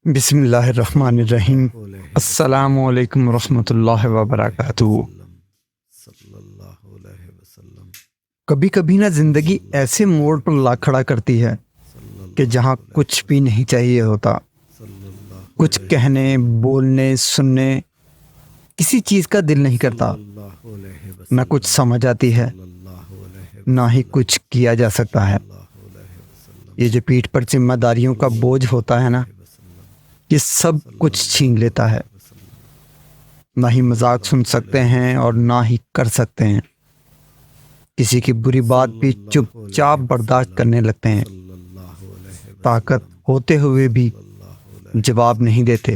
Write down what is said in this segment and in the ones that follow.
بسم اللہ الرحمن الرحیم۔ السلام علیکم ورحمۃ اللہ وبرکاتہ۔ کبھی کبھی نا زندگی ایسے موڑ پر لا کھڑا کرتی ہے کہ جہاں کچھ بھی نہیں چاہیے ہوتا، کچھ کہنے، بولنے، سننے، کسی چیز کا دل نہیں کرتا، نہ کچھ سمجھ آتی ہے، نہ ہی کچھ کیا جا سکتا ہے۔ یہ جو پیٹھ پر ذمہ داریوں کا بوجھ ہوتا ہے نا، یہ سب کچھ چھین لیتا ہے۔ نہ ہی مذاق سن سکتے ہیں اور نہ ہی کر سکتے ہیں۔ کسی کی بری بات بھی چپ چاپ برداشت کرنے لگتے ہیں۔ طاقت ہوتے ہوئے بھی جواب نہیں دیتے،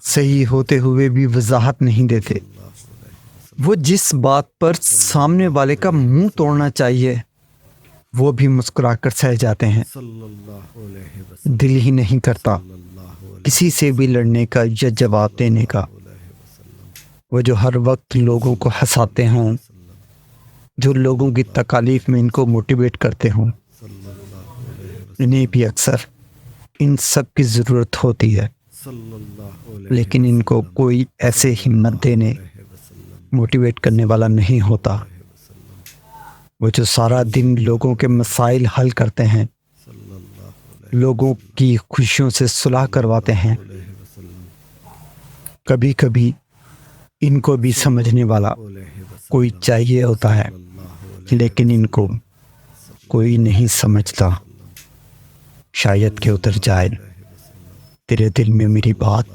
صحیح ہوتے ہوئے بھی وضاحت نہیں دیتے۔ وہ جس بات پر سامنے والے کا منہ توڑنا چاہیے وہ بھی مسکرا کر سہ جاتے ہیں۔ دل ہی نہیں کرتا کسی سے بھی لڑنے کا یا جواب دینے کا۔ وہ جو ہر وقت لوگوں کو ہنساتے ہوں، جو لوگوں کی تکالیف میں ان کو موٹیویٹ کرتے ہوں، انہیں بھی اکثر ان سب کی ضرورت ہوتی ہے، لیکن ان کو کوئی ایسے ہمت دینے، موٹیویٹ کرنے والا نہیں ہوتا۔ وہ جو سارا دن لوگوں کے مسائل حل کرتے ہیں، لوگوں کی خوشیوں سے صلح کرواتے ہیں، کبھی کبھی ان کو بھی سمجھنے والا کوئی چاہیے ہوتا ہے، لیکن ان کو کوئی نہیں سمجھتا۔ شاید کہ اتر جائے تیرے دل میں میری بات،